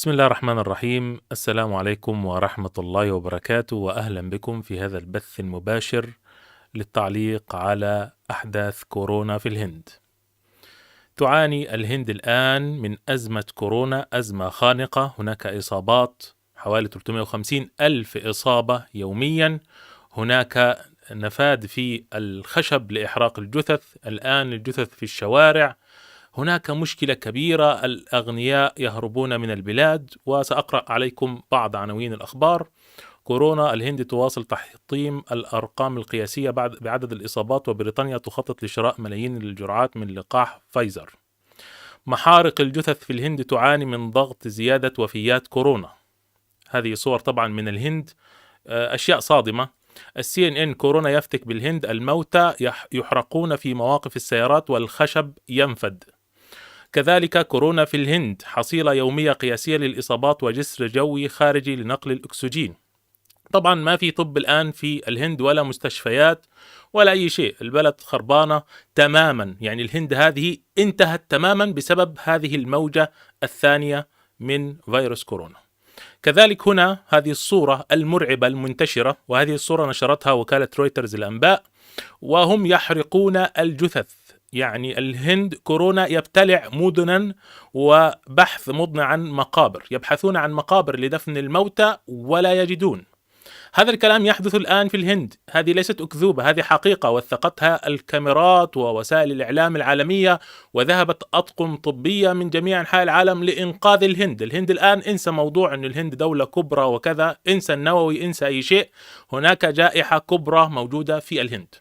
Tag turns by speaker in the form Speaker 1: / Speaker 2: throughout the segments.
Speaker 1: بسم الله الرحمن الرحيم. السلام عليكم ورحمة الله وبركاته، وأهلا بكم في هذا البث المباشر للتعليق على أحداث كورونا في الهند. تعاني الهند الآن من أزمة كورونا، أزمة خانقة. هناك إصابات حوالي 350 ألف إصابة يوميا. هناك نفاد في الخشب لإحراق الجثث، الآن الجثث في الشوارع. هناك مشكلة كبيرة، الأغنياء يهربون من البلاد. وسأقرأ عليكم بعض عناوين الأخبار. كورونا، الهند تواصل تحطيم الأرقام القياسية بعدد الإصابات، وبريطانيا تخطط لشراء ملايين الجرعات من لقاح فايزر. محارق الجثث في الهند تعاني من ضغط زيادة وفيات كورونا. هذه صور طبعا من الهند، أشياء صادمة. CNN: كورونا يفتك بالهند، الموتى يحرقون في مواقف السيارات والخشب ينفد. كذلك كورونا في الهند، حصيلة يومية قياسية للإصابات وجسر جوي خارجي لنقل الأكسجين. طبعا ما في طب الآن في الهند ولا مستشفيات ولا أي شيء، البلد خربانة تماما. يعني الهند هذه انتهت تماما بسبب هذه الموجة الثانية من فيروس كورونا. كذلك هنا هذه الصورة المرعبة المنتشرة، وهذه الصورة نشرتها وكالة رويترز الأنباء، وهم يحرقون الجثث. يعني الهند كورونا يبتلع مدنا، وبحث مضنع عن مقابر، يبحثون عن مقابر لدفن الموتى ولا يجدون. هذا الكلام يحدث الآن في الهند، هذه ليست أكذوبة، هذه حقيقة وثقتها الكاميرات ووسائل الإعلام العالمية، وذهبت أطقم طبية من جميع أنحاء العالم لإنقاذ الهند. الهند الآن انسى موضوع أن الهند دولة كبرى وكذا، انسى النووي، انسى أي شيء. هناك جائحة كبرى موجودة في الهند.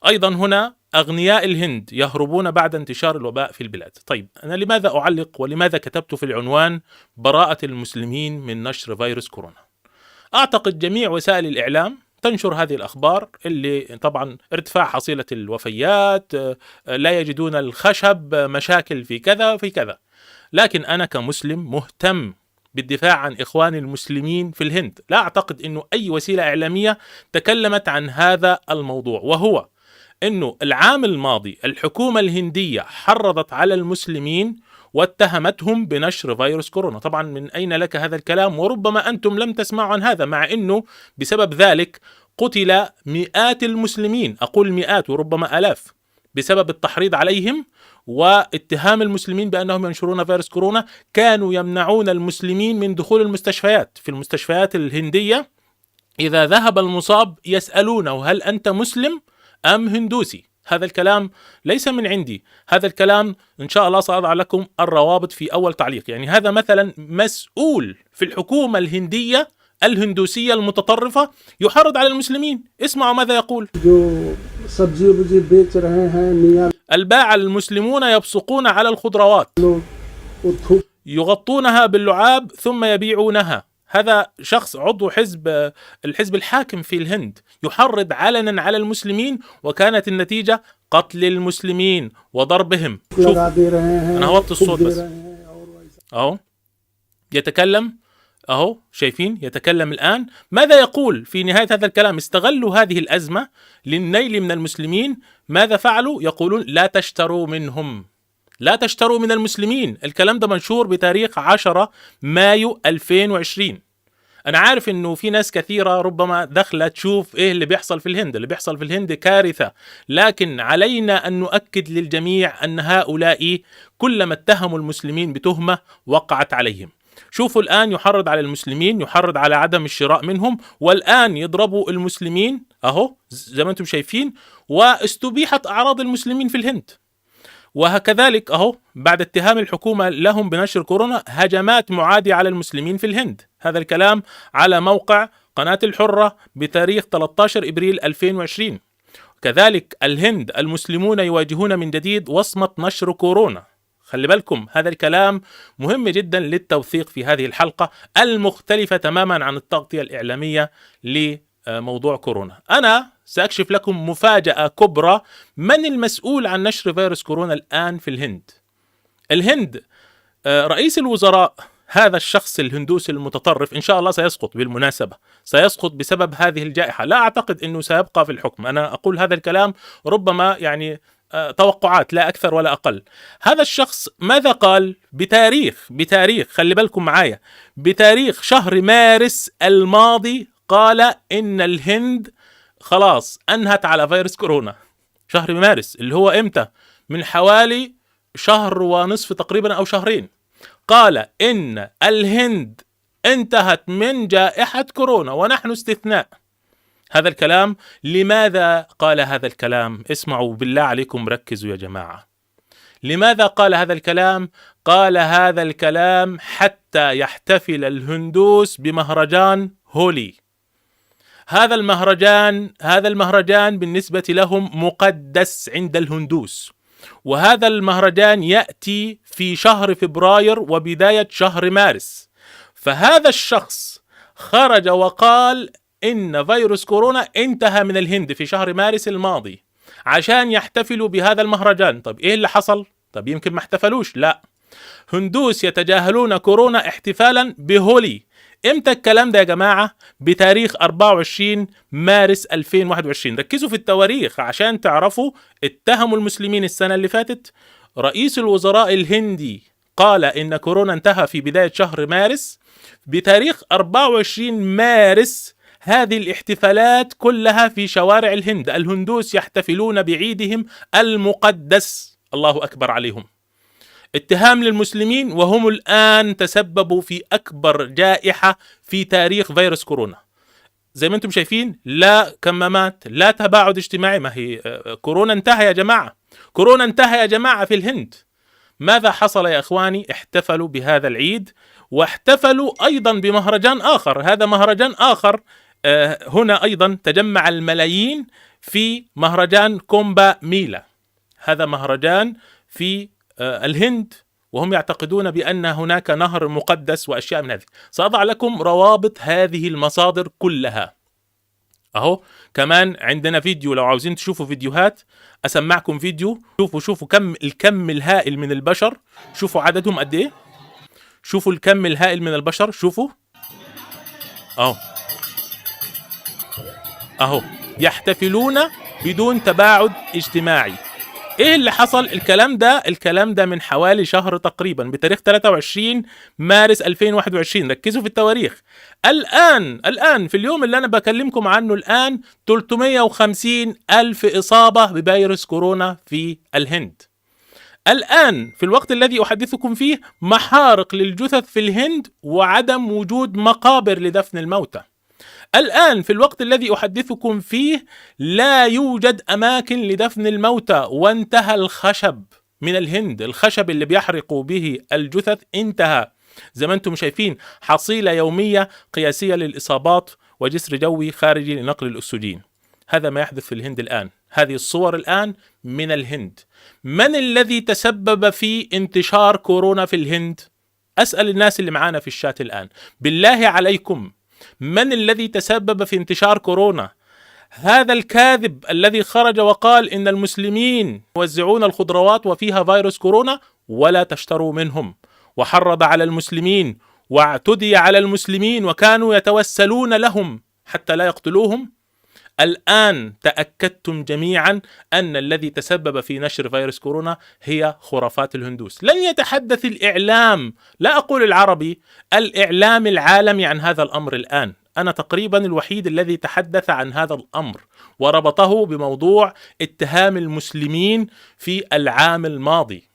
Speaker 1: أيضا هنا أغنياء الهند يهربون بعد انتشار الوباء في البلاد. طيب، أنا لماذا أعلق ولماذا كتبت في العنوان براءة المسلمين من نشر فيروس كورونا؟ أعتقد جميع وسائل الإعلام تنشر هذه الأخبار، اللي طبعا ارتفاع حصيلة الوفيات، لا يجدون الخشب، مشاكل في كذا في كذا. لكن أنا كمسلم مهتم بالدفاع عن إخواني المسلمين في الهند. لا أعتقد أنه أي وسيلة إعلامية تكلمت عن هذا الموضوع، وهو أنه العام الماضي الحكومة الهندية حرضت على المسلمين واتهمتهم بنشر فيروس كورونا. طبعا من أين لك هذا الكلام؟ وربما أنتم لم تسمعوا عن هذا، مع أنه بسبب ذلك قتل مئات المسلمين، أقول مئات وربما آلاف، بسبب التحريض عليهم واتهام المسلمين بأنهم ينشرون فيروس كورونا. كانوا يمنعون المسلمين من دخول المستشفيات. في المستشفيات الهندية إذا ذهب المصاب يسألونه: هل أنت مسلم أم هندوسي؟ هذا الكلام ليس من عندي، هذا الكلام إن شاء الله سأضع لكم الروابط في أول تعليق. يعني هذا مثلا مسؤول في الحكومة الهندية الهندوسية المتطرفة يحرض على المسلمين. اسمعوا ماذا يقول: الباعة المسلمون يبصقون على الخضروات، يغطونها باللعاب ثم يبيعونها. هذا شخص عضو الحزب الحاكم في الهند يحرض علنا على المسلمين، وكانت النتيجة قتل المسلمين وضربهم. شوف، أنا هوطي الصوت بس. أهو يتكلم، أهو شايفين يتكلم الآن. ماذا يقول في نهاية هذا الكلام؟ استغلوا هذه الأزمة للنيل من المسلمين. ماذا فعلوا؟ يقولون: لا تشتروا منهم، لا تشتروا من المسلمين. الكلام ده منشور بتاريخ 10 مايو 2020. أنا عارف أنه في ناس كثيرة ربما دخلت تشوف إيه اللي بيحصل في الهند. اللي بيحصل في الهند كارثة، لكن علينا أن نؤكد للجميع أن هؤلاء كلما اتهموا المسلمين بتهمة وقعت عليهم. شوفوا الآن يحرض على المسلمين، يحرض على عدم الشراء منهم، والآن يضربوا المسلمين أهو زي ما أنتم شايفين، واستبيحت أعراض المسلمين في الهند. وهكذلك أهو بعد اتهام الحكومة لهم بنشر كورونا، هجمات معادية على المسلمين في الهند. هذا الكلام على موقع قناة الحرة بتاريخ 13 إبريل 2020. كذلك الهند المسلمون يواجهون من جديد وصمة نشر كورونا. خلي بالكم، هذا الكلام مهم جدا للتوثيق في هذه الحلقة المختلفة تماما عن التغطية الإعلامية لموضوع كورونا. أنا سأكشف لكم مفاجأة كبرى: من المسؤول عن نشر فيروس كورونا الآن في الهند؟ الهند رئيس الوزراء، هذا الشخص الهندوسي المتطرف إن شاء الله سيسقط، بالمناسبة سيسقط بسبب هذه الجائحة. لا أعتقد أنه سيبقى في الحكم. أنا أقول هذا الكلام ربما يعني توقعات لا أكثر ولا أقل. هذا الشخص ماذا قال؟ بتاريخ خلي بالكم معايا، بتاريخ شهر مارس الماضي قال إن الهند خلاص أنهت على فيروس كورونا. شهر مارس اللي هو إمتى؟ من حوالي شهر ونصف تقريبا أو شهرين. قال إن الهند انتهت من جائحة كورونا ونحن استثناء. هذا الكلام، لماذا قال هذا الكلام؟ اسمعوا بالله عليكم، ركزوا يا جماعة. لماذا قال هذا الكلام؟ قال هذا الكلام حتى يحتفل الهندوس بمهرجان هولي. هذا المهرجان بالنسبة لهم مقدس عند الهندوس، وهذا المهرجان يأتي في شهر فبراير وبداية شهر مارس. فهذا الشخص خرج وقال إن فيروس كورونا انتهى من الهند في شهر مارس الماضي عشان يحتفلوا بهذا المهرجان. طب إيه اللي حصل؟ طب يمكن ما احتفلوش. لا، هندوس يتجاهلون كورونا احتفالا بهولي. امتى الكلام ده يا جماعة؟ بتاريخ 24 مارس 2021. ركزوا في التواريخ عشان تعرفوا. اتهموا المسلمين السنة اللي فاتت. رئيس الوزراء الهندي قال إن كورونا انتهى في بداية شهر مارس. بتاريخ 24 مارس هذه الاحتفالات كلها في شوارع الهند. الهندوس يحتفلون بعيدهم المقدس. الله أكبر عليهم. اتهام للمسلمين، وهم الآن تسببوا في أكبر جائحة في تاريخ فيروس كورونا. زي ما انتم شايفين، لا كمامات، لا تباعد اجتماعي. ما هي كورونا انتهى يا جماعة، كورونا انتهى يا جماعة في الهند. ماذا حصل يا إخواني؟ احتفلوا بهذا العيد، واحتفلوا أيضا بمهرجان آخر. هذا مهرجان آخر. هنا أيضا تجمع الملايين في مهرجان كومبا ميلا. هذا مهرجان في الهند، وهم يعتقدون بأن هناك نهر مقدس وأشياء من هذه. سأضع لكم روابط هذه المصادر كلها. أهو كمان عندنا فيديو، لو عاوزين تشوفوا فيديوهات أسمعكم فيديو. شوفوا الكم الهائل من البشر. شوفوا عددهم قد إيه. شوفوا الكم الهائل من البشر. شوفوا أهو يحتفلون بدون تباعد اجتماعي. ايه اللي حصل؟ الكلام ده من حوالي شهر تقريبا، بتاريخ 23 مارس 2021. ركزوا في التواريخ. الآن في اليوم اللي أنا بكلمكم عنه الآن 350 ألف إصابة بفيروس كورونا في الهند. الآن في الوقت الذي أحدثكم فيه محارق للجثث في الهند وعدم وجود مقابر لدفن الموتى. الآن في الوقت الذي أحدثكم فيه لا يوجد أماكن لدفن الموتى، وانتهى الخشب من الهند. الخشب اللي بيحرقوا به الجثث انتهى. زي ما انتم شايفين، حصيلة يومية قياسية للإصابات وجسر جوي خارجي لنقل الأكسجين. هذا ما يحدث في الهند الآن. هذه الصور الآن من الهند. من الذي تسبب في انتشار كورونا في الهند؟ أسأل الناس اللي معانا في الشات الآن، بالله عليكم، من الذي تسبب في انتشار كورونا؟ هذا الكاذب الذي خرج وقال إن المسلمين يوزعون الخضروات وفيها فيروس كورونا ولا تشتروا منهم، وحرض على المسلمين واعتدي على المسلمين وكانوا يتوسلون لهم حتى لا يقتلوهم. الآن تأكدتم جميعا أن الذي تسبب في نشر فيروس كورونا هي خرافات الهندوس. لن يتحدث الإعلام، لا أقول العربي، الإعلام العالمي عن هذا الأمر الآن. أنا تقريبا الوحيد الذي تحدث عن هذا الأمر وربطه بموضوع اتهام المسلمين في العام الماضي.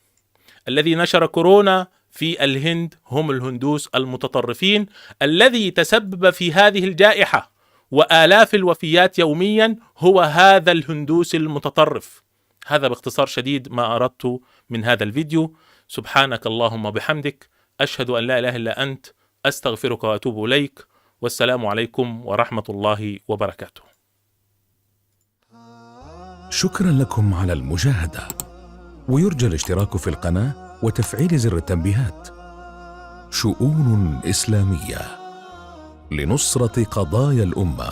Speaker 1: الذي نشر كورونا في الهند هم الهندوس المتطرفين، الذي تسبب في هذه الجائحة وآلاف الوفيات يوميا هو هذا الهندوس المتطرف. هذا باختصار شديد ما أردت من هذا الفيديو. سبحانك اللهم وبحمدك، أشهد أن لا إله إلا أنت، أستغفرك وأتوب إليك، والسلام عليكم ورحمة الله وبركاته.
Speaker 2: شكرا لكم على المشاهدة، ويرجى الاشتراك في القناة وتفعيل زر التنبيهات. شؤون إسلامية لنصرة قضايا الأمة.